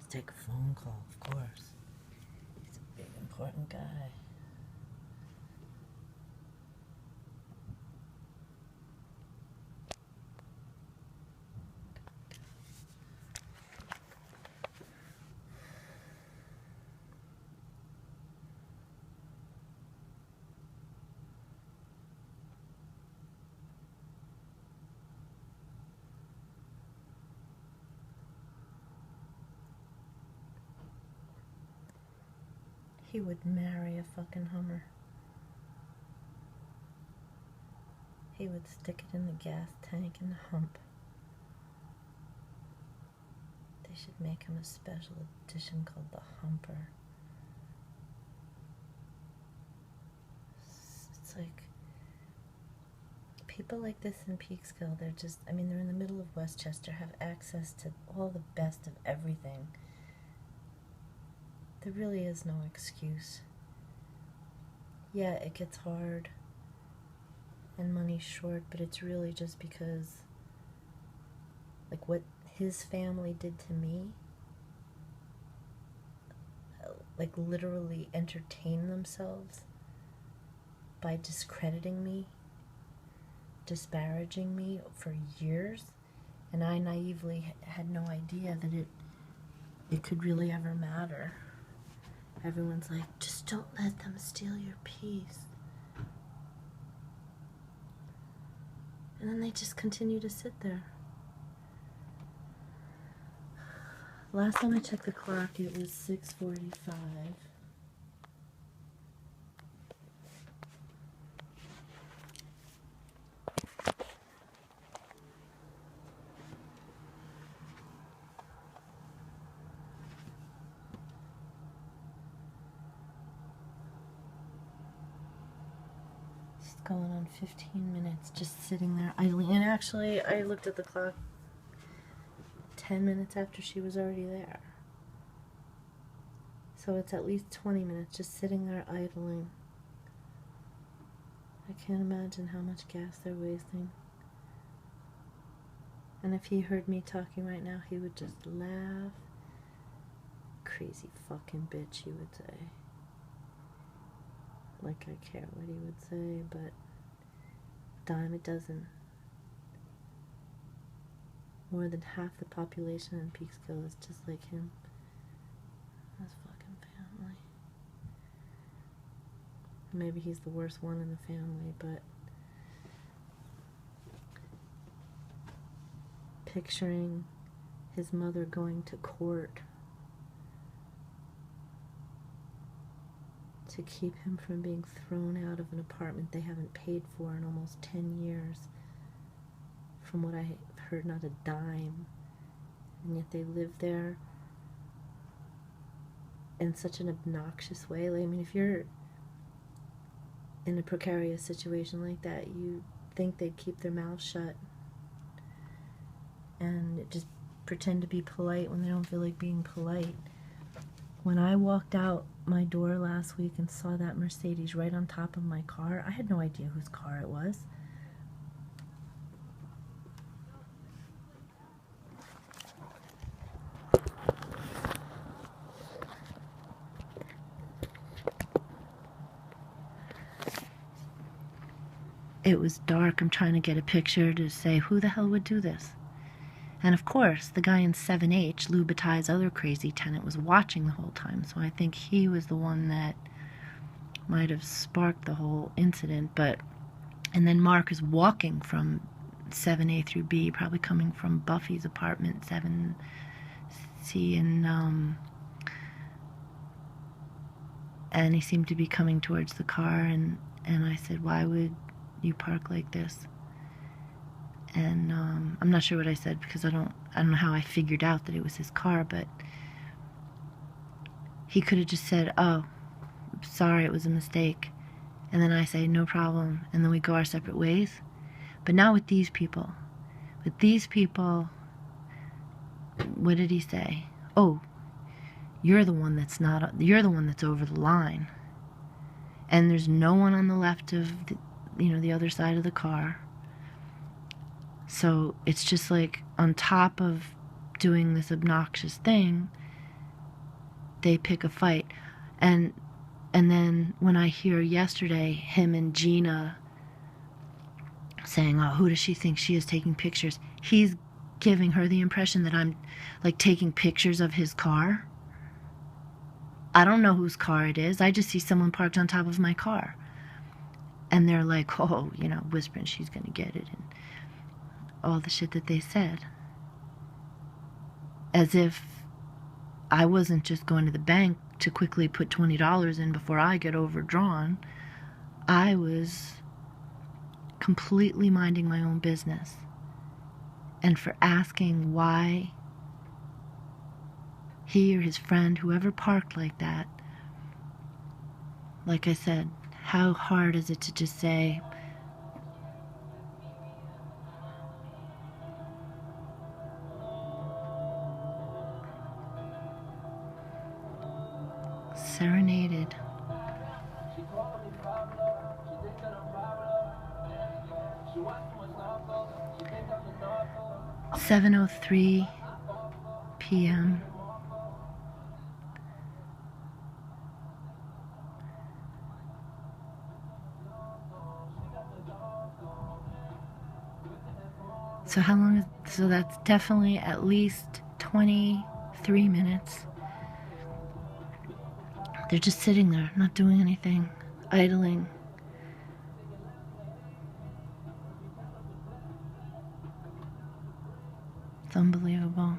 to take a phone call, of course. He's a big, important guy. He would marry a fucking Hummer. He would stick it in the gas tank and hump. They should make him a special edition called the Humper. It's like people like this in Peekskill, they're just, I mean, they're in the middle of Westchester, have access to all the best of everything. There really is no excuse. Yeah, it gets hard and money's short, but it's really just because, like, what his family did to me, like, literally entertain themselves by discrediting me, disparaging me for years, and I naively had no idea that it could really ever matter. Everyone's like, just don't let them steal your peace. And then they just continue to sit there. Last time I checked the clock, it was 6:45. Going on 15 minutes, just sitting there idling. And actually, I looked at the clock 10 minutes after she was already there. So it's at least 20 minutes just sitting there idling. I can't imagine how much gas they're wasting. And if he heard me talking right now, he would just laugh. Crazy fucking bitch, he would say. Like I care what he would say, but dime a dozen. More than half the population in Peekskill is just like him. His fucking family. Maybe he's the worst one in the family, but picturing his mother going to court to keep him from being thrown out of an apartment they haven't paid for in almost 10 years. From what I heard, not a dime. And yet they live there in such an obnoxious way. Like, I mean, if you're in a precarious situation like that, you think they'd keep their mouths shut and just pretend to be polite when they don't feel like being polite. When I walked out my door last week and saw that Mercedes right on top of my car, I had no idea whose car it was. It was dark. I'm trying to get a picture to say, who the hell would do this? And of course, the guy in 7H, Lou Batai's other crazy tenant, was watching the whole time. So I think he was the one that might have sparked the whole incident. And then Mark is walking from 7A through B, probably coming from Buffy's apartment, 7C, and he seemed to be coming towards the car. And I said, why would you park like this? And I'm not sure what I said, because I don't know how I figured out that it was his car, but he could have just said, oh, sorry, it was a mistake. And then I say, no problem, and then we go our separate ways. But not with these people. With these people, what did he say? Oh, you're the one that's over the line. And there's no one on the left of the other side of the car. So it's just like, on top of doing this obnoxious thing, they pick a fight. And then when I hear yesterday him and Gina saying, oh, who does she think she is taking pictures? He's giving her the impression that I'm like taking pictures of his car. I don't know whose car it is. I just see someone parked on top of my car. And they're like, oh, you know, whispering she's going to get it. And all the shit that they said. As if I wasn't just going to the bank to quickly put $20 in before I get overdrawn. I was completely minding my own business. And for asking why he or his friend, whoever parked like that, like I said, how hard is it to just say, serenaded. "7:03 p.m. So how long is, so that's definitely at least 23 minutes. They're just sitting there, not doing anything, idling. It's unbelievable.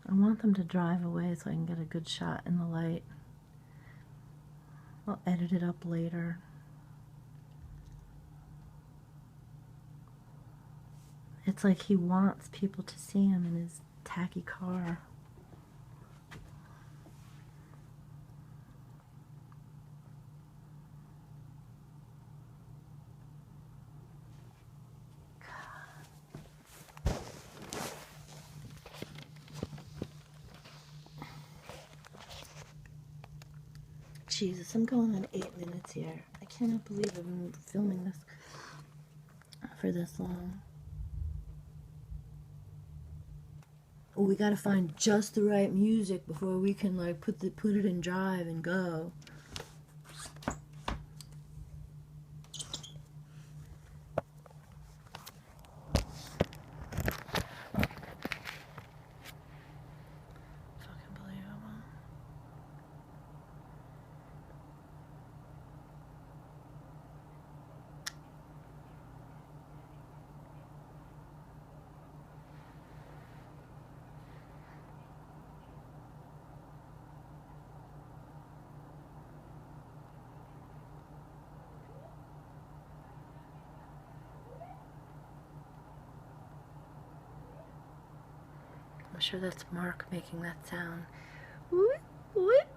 I want them to drive away so I can get a good shot in the light. I'll edit it up later. It's like he wants people to see him in his tacky car. Jesus, I'm going on 8 minutes here. I cannot believe I've been filming this for this long. Oh, we gotta find just the right music before we can like put it in drive and go. Fucking believable. I'm sure that's Mark making that sound. Whoop, whoop.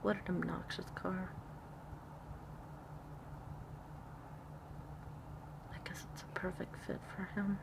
What an obnoxious car. I guess it's a perfect fit for him.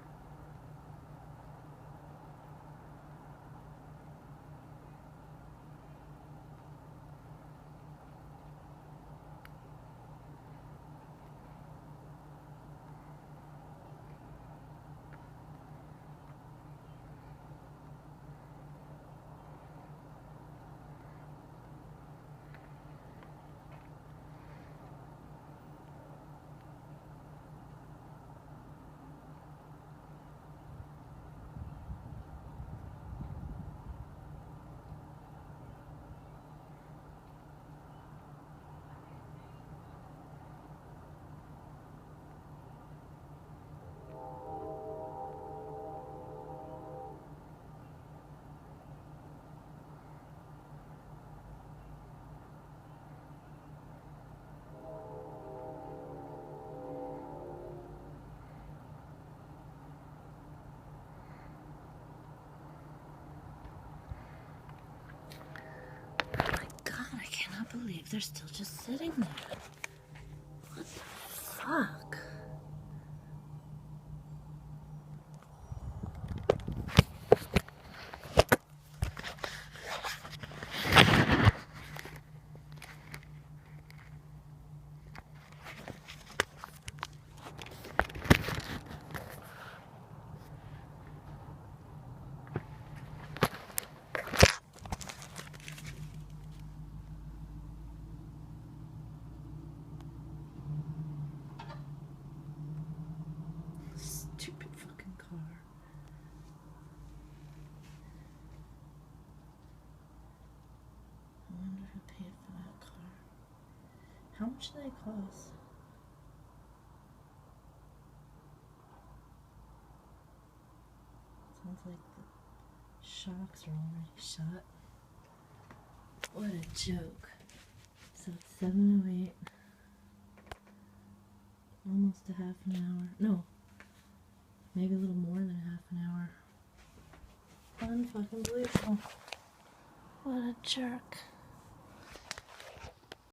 believe they're still just sitting there. What the fuck? Stupid fucking car. I wonder who paid for that car. How much do they cost? Sounds like the shocks are already shot. What a joke. So it's 7:08. Almost a half an hour. No. Maybe a little more than half an hour. Unfucking believable. What a jerk.